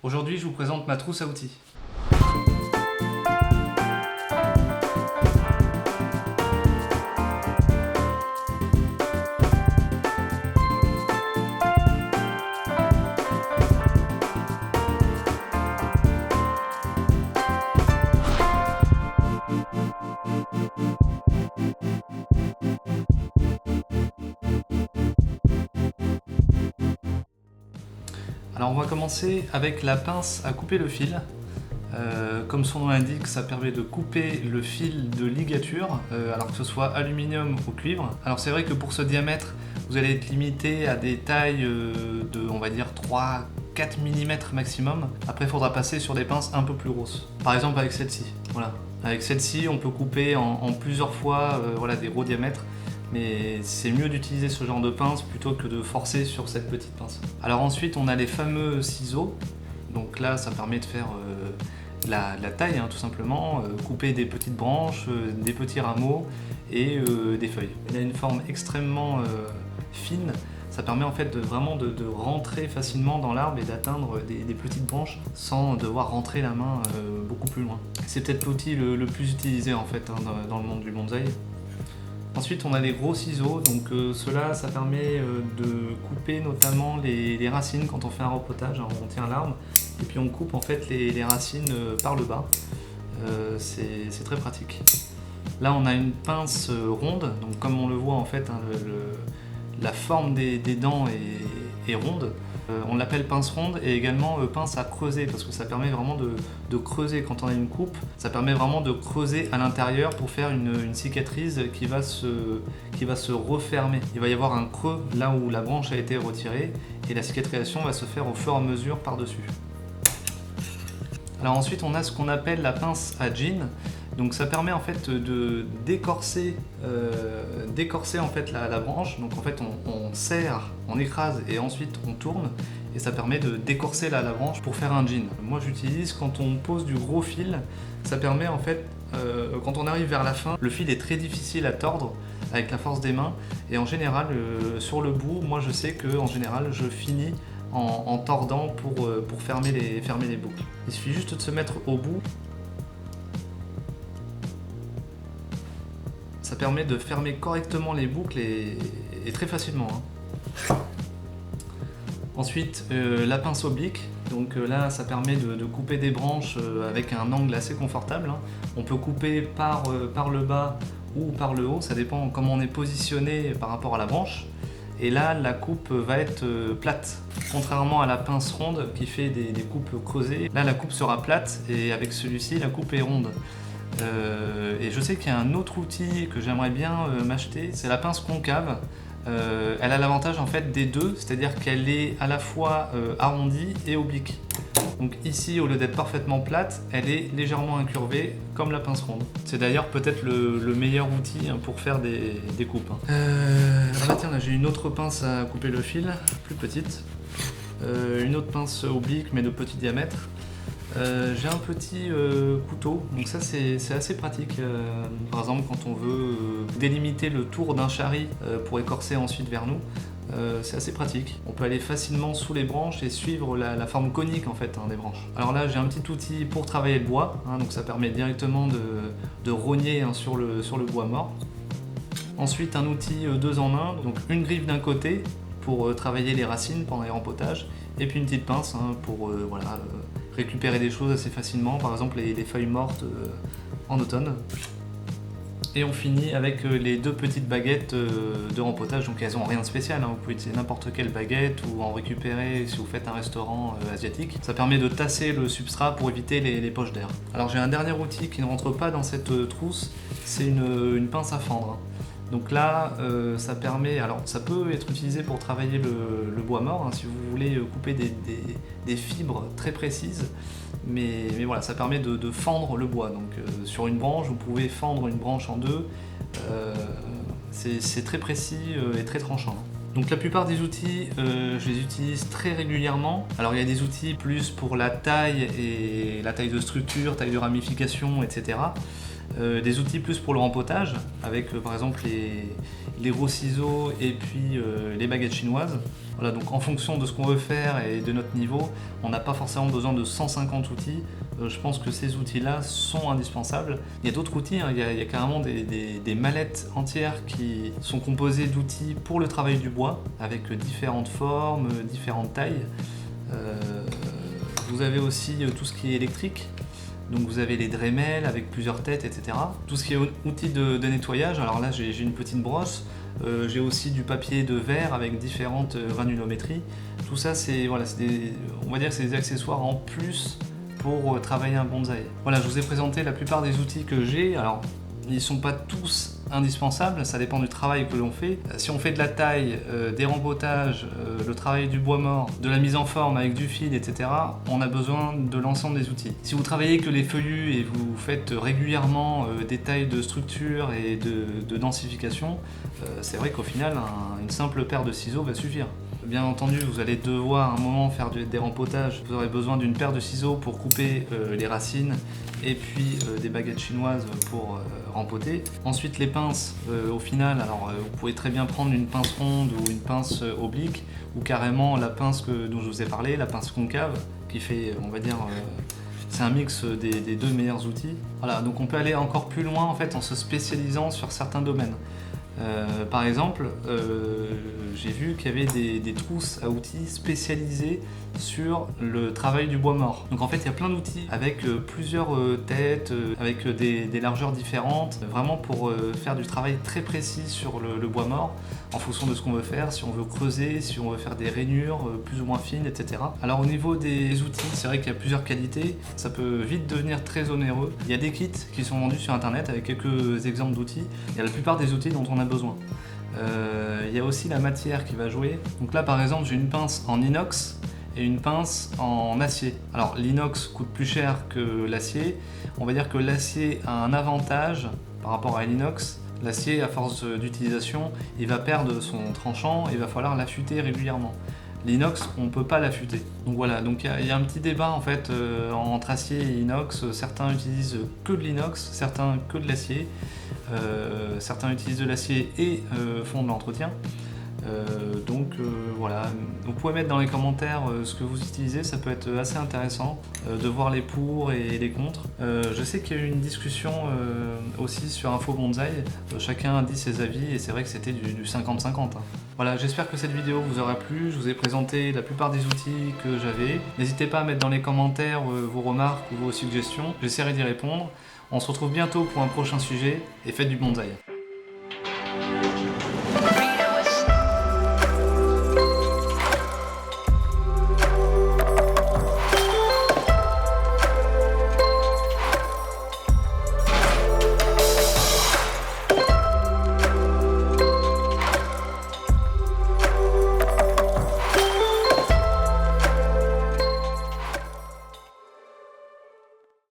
Aujourd'hui, je vous présente ma trousse à outils. Alors on va commencer avec la pince à couper le fil. Comme son nom l'indique, ça permet de couper le fil de ligature, alors que ce soit aluminium ou cuivre. Alors c'est vrai que pour ce diamètre, vous allez être limité à des tailles de, on va dire, 3-4 mm maximum. Après, il faudra passer sur des pinces un peu plus grosses. Par exemple avec celle-ci. Voilà. Avec celle-ci, on peut couper en plusieurs fois voilà, des gros diamètres. Mais c'est mieux d'utiliser ce genre de pince plutôt que de forcer sur cette petite pince. Alors ensuite, on a les fameux ciseaux. Donc là, ça permet de faire la taille, hein, tout simplement, couper des petites branches, des petits rameaux et des feuilles. Il a une forme extrêmement fine. Ça permet en fait vraiment de rentrer facilement dans l'arbre et d'atteindre des petites branches sans devoir rentrer la main beaucoup plus loin. C'est peut-être l'outil le plus utilisé en fait, hein, dans le monde du bonsaï. Ensuite, on a les gros ciseaux, donc cela, ça permet de couper notamment les racines quand on fait un repotage, hein, on tient l'arbre, et puis on coupe en fait les racines par le bas. C'est très pratique. Là, on a une pince ronde, donc comme on le voit en fait, hein, la forme des dents est ronde. On l'appelle pince ronde et également pince à creuser parce que ça permet vraiment de creuser quand on a une coupe. Ça permet vraiment de creuser à l'intérieur pour faire une cicatrice qui va se refermer. Il va y avoir un creux là où la branche a été retirée et la cicatrisation va se faire au fur et à mesure par-dessus. Alors ensuite on a ce qu'on appelle la pince à jean. Donc ça permet en fait de d'écorcer en fait la branche. Donc en fait on serre, on écrase et ensuite on tourne et ça permet de d'écorcer la branche pour faire un jean. Moi j'utilise quand on pose du gros fil, ça permet en fait quand on arrive vers la fin, le fil est très difficile à tordre avec la force des mains et en général sur le bout, moi je sais que en général je finis en tordant pour fermer les boucles. Il suffit juste de se mettre au bout. Ça permet de fermer correctement les boucles et très facilement. Hein. Ensuite, la pince oblique. Donc là, ça permet de couper des branches avec un angle assez confortable. Hein. On peut couper par le bas ou par le haut, ça dépend comment on est positionné par rapport à la branche. Et là, la coupe va être plate. Contrairement à la pince ronde qui fait des coupes creusées, là la coupe sera plate et avec celui-ci, la coupe est ronde. Et je sais qu'il y a un autre outil que j'aimerais bien m'acheter, c'est la pince concave. Elle a l'avantage en fait des deux, c'est-à-dire qu'elle est à la fois arrondie et oblique. Donc ici, au lieu d'être parfaitement plate, elle est légèrement incurvée comme la pince ronde. C'est d'ailleurs peut-être le meilleur outil hein, pour faire des coupes. Hein. Alors là, tiens, là j'ai une autre pince à couper le fil, plus petite. Une autre pince oblique mais de petit diamètre. J'ai un petit couteau, donc ça c'est assez pratique. Par exemple, quand on veut délimiter le tour d'un charri pour écorcer ensuite vers nous, c'est assez pratique. On peut aller facilement sous les branches et suivre la forme conique en fait hein, des branches. Alors là, j'ai un petit outil pour travailler le bois, hein, donc ça permet directement de rogner hein, sur le bois mort. Ensuite, un outil 2 en 1, donc une griffe d'un côté pour travailler les racines pendant les rempotages, et puis une petite pince hein, pour récupérer des choses assez facilement, par exemple les feuilles mortes en automne. Et on finit avec les 2 petites baguettes de rempotage, donc elles n'ont rien de spécial, hein. Vous pouvez utiliser n'importe quelle baguette ou en récupérer si vous faites un restaurant asiatique. Ça permet de tasser le substrat pour éviter les poches d'air. Alors j'ai un dernier outil qui ne rentre pas dans cette trousse, c'est une pince à fendre. Donc là, ça permet, alors ça peut être utilisé pour travailler le bois mort, hein, si vous voulez couper des fibres très précises, mais voilà, ça permet de fendre le bois. Donc sur une branche, vous pouvez fendre une branche en deux, c'est très précis et très tranchant. Donc la plupart des outils, je les utilise très régulièrement. Alors il y a des outils plus pour la taille et la taille de structure, taille de ramification, etc. des outils plus pour le rempotage, avec par exemple les gros ciseaux et puis les baguettes chinoises. Voilà, donc en fonction de ce qu'on veut faire et de notre niveau, on n'a pas forcément besoin de 150 outils. Je pense que ces outils-là sont indispensables. Il y a d'autres outils, hein. Il y a carrément des mallettes entières qui sont composées d'outils pour le travail du bois, avec différentes formes, différentes tailles. Vous avez aussi tout ce qui est électrique. Donc vous avez les Dremel avec plusieurs têtes, etc. Tout ce qui est outils de nettoyage, alors là j'ai une petite brosse, j'ai aussi du papier de verre avec différentes granulométries. Tout ça on va dire que c'est des accessoires en plus pour travailler un bonsaï. Voilà, je vous ai présenté la plupart des outils que j'ai. Alors ils ne sont pas tous indispensables, ça dépend du travail que l'on fait. Si on fait de la taille, des rempotages, le travail du bois mort, de la mise en forme avec du fil, etc., on a besoin de l'ensemble des outils. Si vous travaillez que les feuillus et vous faites régulièrement des tailles de structure et de densification, c'est vrai qu'au final, une simple paire de ciseaux va suffire. Bien entendu, vous allez devoir à un moment faire des rempotages. Vous aurez besoin d'une paire de ciseaux pour couper les racines et puis des baguettes chinoises pour rempoter. Ensuite, les pinces, au final, alors vous pouvez très bien prendre une pince ronde ou une pince oblique ou carrément la pince dont je vous ai parlé, la pince concave, qui fait, on va dire, c'est un mix des deux meilleurs outils. Voilà, donc on peut aller encore plus loin en fait en se spécialisant sur certains domaines. Par exemple, j'ai vu qu'il y avait des trousses à outils spécialisées sur le travail du bois mort. Donc en fait, il y a plein d'outils avec plusieurs têtes, avec des largeurs différentes, vraiment pour faire du travail très précis sur le bois mort, en fonction de ce qu'on veut faire, si on veut creuser, si on veut faire des rainures plus ou moins fines, etc. Alors au niveau des outils, c'est vrai qu'il y a plusieurs qualités, ça peut vite devenir très onéreux. Il y a des kits qui sont vendus sur internet avec quelques exemples d'outils. Il y a la plupart des outils dont on a besoin. Il y a aussi la matière qui va jouer. Donc là par exemple j'ai une pince en inox et une pince en acier. Alors l'inox coûte plus cher que l'acier. On va dire que l'acier a un avantage par rapport à l'inox. L'acier, à force d'utilisation, il va perdre son tranchant et il va falloir l'affûter régulièrement. L'inox, on ne peut pas l'affûter. Donc voilà, donc il y a un petit débat en fait entre acier et inox. Certains utilisent que de l'inox, certains que de l'acier. Certains utilisent de l'acier et font de l'entretien. Voilà, vous pouvez mettre dans les commentaires ce que vous utilisez, ça peut être assez intéressant de voir les pour et les contre. Je sais qu'il y a eu une discussion aussi sur Info Bonsaï, chacun a dit ses avis et c'est vrai que c'était du 50-50. Hein. Voilà, j'espère que cette vidéo vous aura plu, je vous ai présenté la plupart des outils que j'avais. N'hésitez pas à mettre dans les commentaires vos remarques ou vos suggestions, j'essaierai d'y répondre. On se retrouve bientôt pour un prochain sujet et faites du bonsaï.